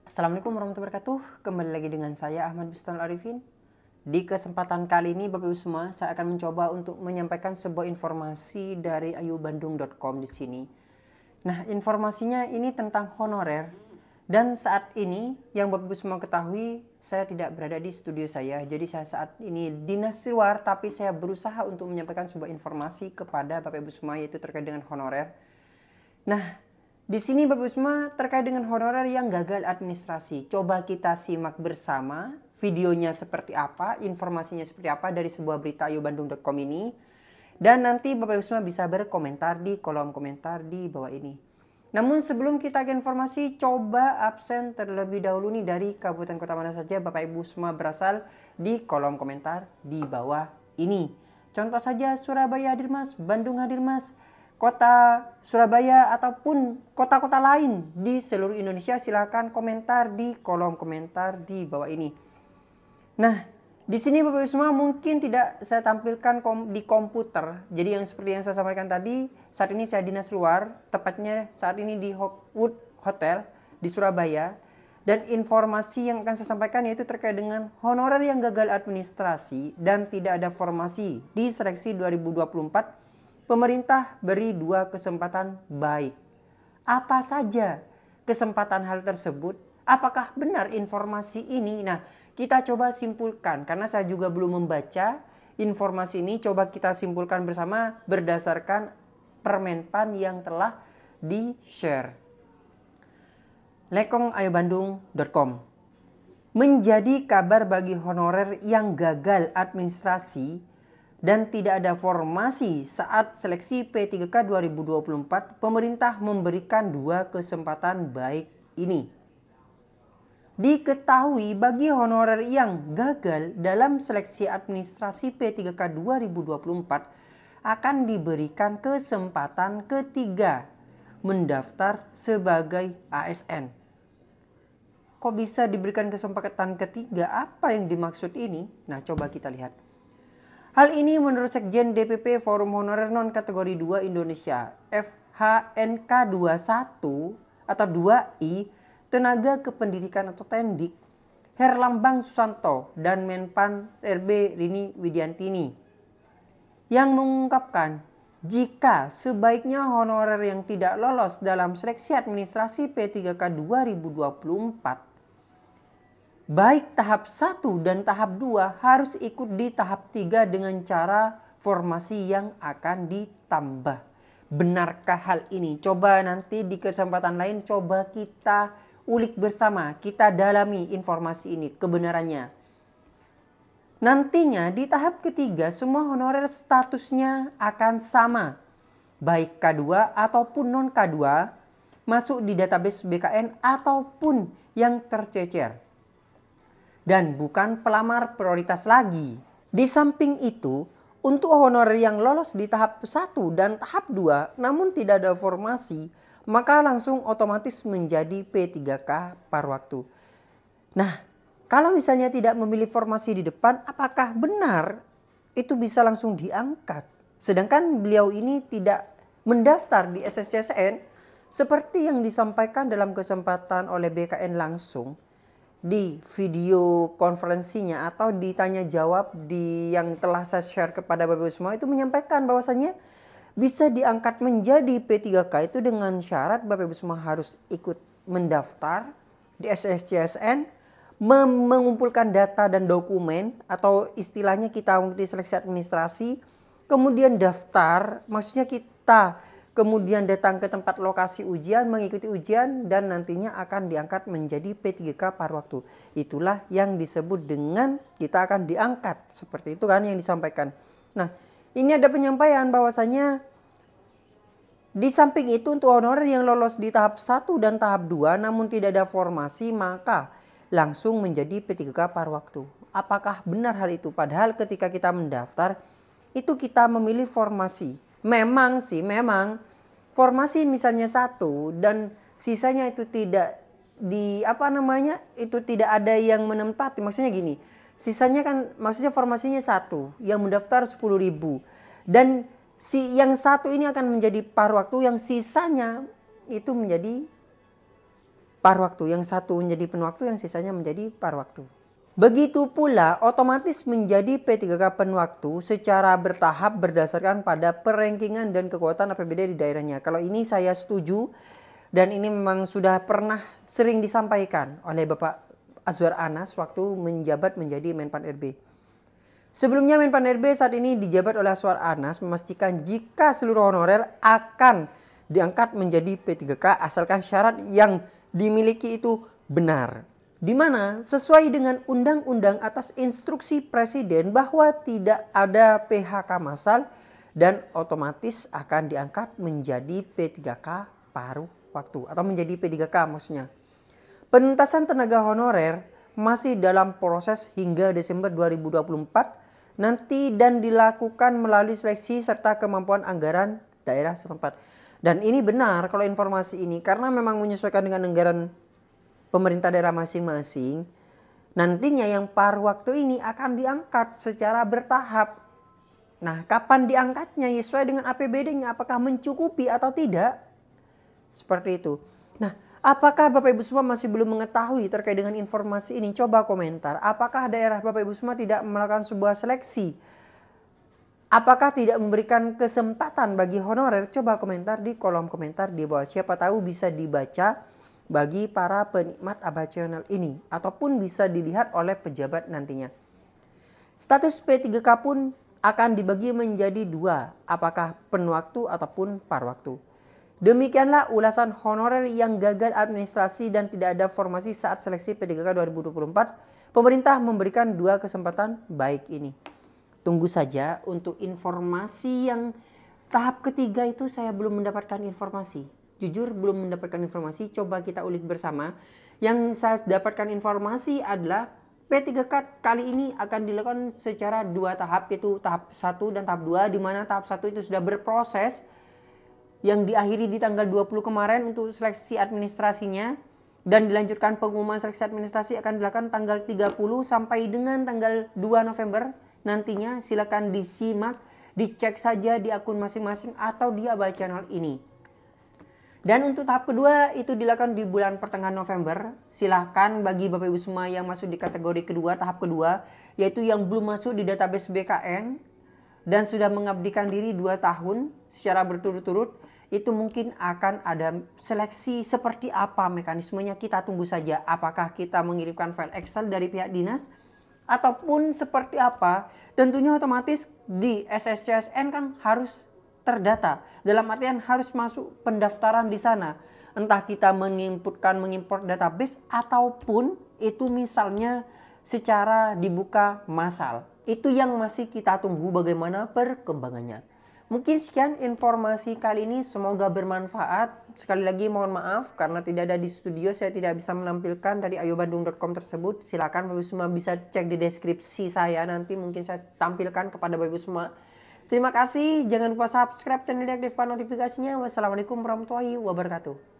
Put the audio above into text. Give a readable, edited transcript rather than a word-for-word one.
Assalamualaikum warahmatullahi wabarakatuh. Kembali lagi dengan saya Ahmad Bistan Arifin. Di kesempatan kali ini Bapak Ibu semua, saya akan mencoba untuk menyampaikan sebuah informasi dari ayubandung.com di sini. Nah, informasinya ini tentang honorer. Dan saat ini yang Bapak Ibu semua ketahui, saya tidak berada di studio saya. Jadi saya saat ini dinas luar, tapi saya berusaha untuk menyampaikan sebuah informasi kepada Bapak Ibu semua, yaitu terkait dengan honorer. Nah, di sini Bapak Ibu semua terkait dengan honorer yang gagal administrasi. Coba kita simak bersama videonya seperti apa, informasinya seperti apa dari sebuah berita ayubandung.com ini. Dan nanti Bapak Ibu semua bisa berkomentar di kolom komentar di bawah ini. Namun sebelum kita ke informasi, coba absen terlebih dahulu nih dari kabupaten kota mana saja Bapak Ibu semua berasal di kolom komentar di bawah ini. Contoh saja Surabaya hadir mas, Bandung hadir mas, kota Surabaya ataupun kota-kota lain di seluruh Indonesia, silahkan komentar di kolom komentar di bawah ini. Nah, di sini Bapak Ibu semua mungkin tidak saya tampilkan di komputer. Jadi yang seperti yang saya sampaikan tadi, saat ini saya dinas luar, tepatnya saat ini di Hawkwood Hotel di Surabaya. Dan informasi yang akan saya sampaikan yaitu terkait dengan honorer yang gagal administrasi dan tidak ada formasi di seleksi 2024. Pemerintah beri 2 kesempatan baik. Apa saja kesempatan hal tersebut? Apakah benar informasi ini? Nah, kita coba simpulkan karena saya juga belum membaca informasi ini. Coba kita simpulkan bersama berdasarkan Permenpan yang telah di-share. lekongayubandung.com. Menjadi kabar bagi honorer yang gagal administrasi dan tidak ada formasi saat seleksi P3K 2024, pemerintah memberikan 2 kesempatan baik ini. Diketahui bagi honorer yang gagal dalam seleksi administrasi P3K 2024 akan diberikan kesempatan ketiga mendaftar sebagai ASN. Kok bisa diberikan kesempatan ketiga? Apa yang dimaksud ini? Nah, coba kita lihat. Hal ini menurut Sekjen DPP Forum Honorer Non Kategori 2 Indonesia FHNK 21 atau 2I Tenaga Kependidikan atau Tendik Herlambang Susanto dan Menpan RB Rini Widiantini yang mengungkapkan jika sebaiknya honorer yang tidak lolos dalam seleksi administrasi P3K 2024 baik tahap 1 dan tahap 2 harus ikut di tahap 3 dengan cara formasi yang akan ditambah. Benarkah hal ini? Coba nanti di kesempatan lain coba kita ulik bersama, kita dalami informasi ini, kebenarannya. Nantinya di tahap ketiga semua honorer statusnya akan sama. Baik K2 ataupun non K2 masuk di database BKN ataupun yang tercecer. Dan bukan pelamar prioritas lagi. Di samping itu, untuk honorer yang lolos di tahap 1 dan tahap 2 namun tidak ada formasi, maka langsung otomatis menjadi P3K paruh waktu. Nah, kalau misalnya tidak memilih formasi di depan, apakah benar itu bisa langsung diangkat? Sedangkan beliau ini tidak mendaftar di SSCSN seperti yang disampaikan dalam kesempatan oleh BKN langsung di video konferensinya atau ditanya jawab di yang telah saya share kepada Bapak Ibu semua, itu menyampaikan bahwasannya bisa diangkat menjadi P3K itu dengan syarat Bapak Ibu semua harus ikut mendaftar di SSCSN, mengumpulkan data dan dokumen atau istilahnya kita mengikuti seleksi administrasi, kemudian daftar, maksudnya kita kemudian datang ke tempat lokasi ujian, mengikuti ujian dan nantinya akan diangkat menjadi P3K paruh waktu. Itulah yang disebut dengan kita akan diangkat, seperti itu kan yang disampaikan. Nah, ini ada penyampaian bahwasanya di samping itu untuk honorer yang lolos di tahap 1 dan tahap 2 namun tidak ada formasi maka langsung menjadi P3K paruh waktu. Apakah benar hal itu? Padahal ketika kita mendaftar itu kita memilih formasi. Memang formasi misalnya 1 dan sisanya itu tidak itu tidak ada yang menempati. Maksudnya gini, sisanya kan maksudnya formasinya 1 yang mendaftar 10.000 dan yang 1 ini akan menjadi paruh waktu, yang sisanya itu menjadi paruh waktu. Yang satu menjadi penuh waktu, yang sisanya menjadi paruh waktu. Begitu pula otomatis menjadi P3K penuh waktu secara bertahap berdasarkan pada perankingan dan kekuatan APBD di daerahnya. Kalau ini saya setuju dan ini memang sudah pernah sering disampaikan oleh Bapak Azwar Anas waktu menjabat menjadi Menpan RB. Sebelumnya Menpan RB saat ini dijabat oleh Azwar Anas memastikan jika seluruh honorer akan diangkat menjadi P3K asalkan syarat yang dimiliki itu benar. Di mana sesuai dengan undang-undang atas instruksi presiden bahwa tidak ada PHK massal dan otomatis akan diangkat menjadi P3K paruh waktu atau menjadi P3K maksudnya. Penuntasan tenaga honorer masih dalam proses hingga Desember 2024 nanti dan dilakukan melalui seleksi serta kemampuan anggaran daerah setempat. Dan ini benar kalau informasi ini karena memang menyesuaikan dengan anggaran pemerintah daerah masing-masing, nantinya yang paruh waktu ini akan diangkat secara bertahap. Nah, kapan diangkatnya sesuai dengan APBD-nya, apakah mencukupi atau tidak? Seperti itu. Nah, apakah Bapak Ibu semua masih belum mengetahui terkait dengan informasi ini? Coba komentar. Apakah daerah Bapak Ibu semua tidak melakukan sebuah seleksi? Apakah tidak memberikan kesempatan bagi honorer? Coba komentar di kolom komentar di bawah. Siapa tahu bisa dibaca bagi para penikmat Abah Channel ini ataupun bisa dilihat oleh pejabat nantinya. Status P3K pun akan dibagi menjadi dua, apakah penuh waktu ataupun paruh waktu. Demikianlah ulasan honorer yang gagal administrasi dan tidak ada formasi saat seleksi P3K 2024. Pemerintah memberikan dua kesempatan baik ini. Tunggu saja untuk informasi yang tahap ketiga itu saya belum mendapatkan informasi. Jujur belum mendapatkan informasi, coba kita ulik bersama. Yang saya dapatkan informasi adalah P3K kali ini akan dilakukan secara dua tahap, yaitu tahap 1 dan tahap 2, di mana tahap 1 itu sudah berproses yang diakhiri di tanggal 20 kemarin untuk seleksi administrasinya dan dilanjutkan pengumuman seleksi administrasi akan dilakukan tanggal 30 sampai dengan tanggal 2 November. Nantinya silakan disimak, dicek saja di akun masing-masing atau di Abah Channel ini. Dan untuk tahap kedua itu dilakukan di bulan pertengahan November. Silahkan bagi Bapak Ibu semua yang masuk di kategori kedua, tahap kedua, yaitu yang belum masuk di database BKN dan sudah mengabdikan diri 2 tahun secara berturut-turut, itu mungkin akan ada seleksi seperti apa mekanismenya. Kita tunggu saja apakah kita mengirimkan file Excel dari pihak dinas ataupun seperti apa. Tentunya otomatis di SSCSN kan harus terdata, dalam artian harus masuk pendaftaran di sana. Entah kita mengimport database ataupun itu misalnya secara dibuka massal. Itu yang masih kita tunggu bagaimana perkembangannya. Mungkin sekian informasi kali ini, semoga bermanfaat. Sekali lagi mohon maaf karena tidak ada di studio, saya tidak bisa menampilkan dari ayobandung.com tersebut. Silakan Bapak Ibu semua bisa cek di deskripsi saya, nanti mungkin saya tampilkan kepada Bapak Ibu semua. Terima kasih, jangan lupa subscribe channel dan aktifkan notifikasinya. Wassalamualaikum warahmatullahi wabarakatuh.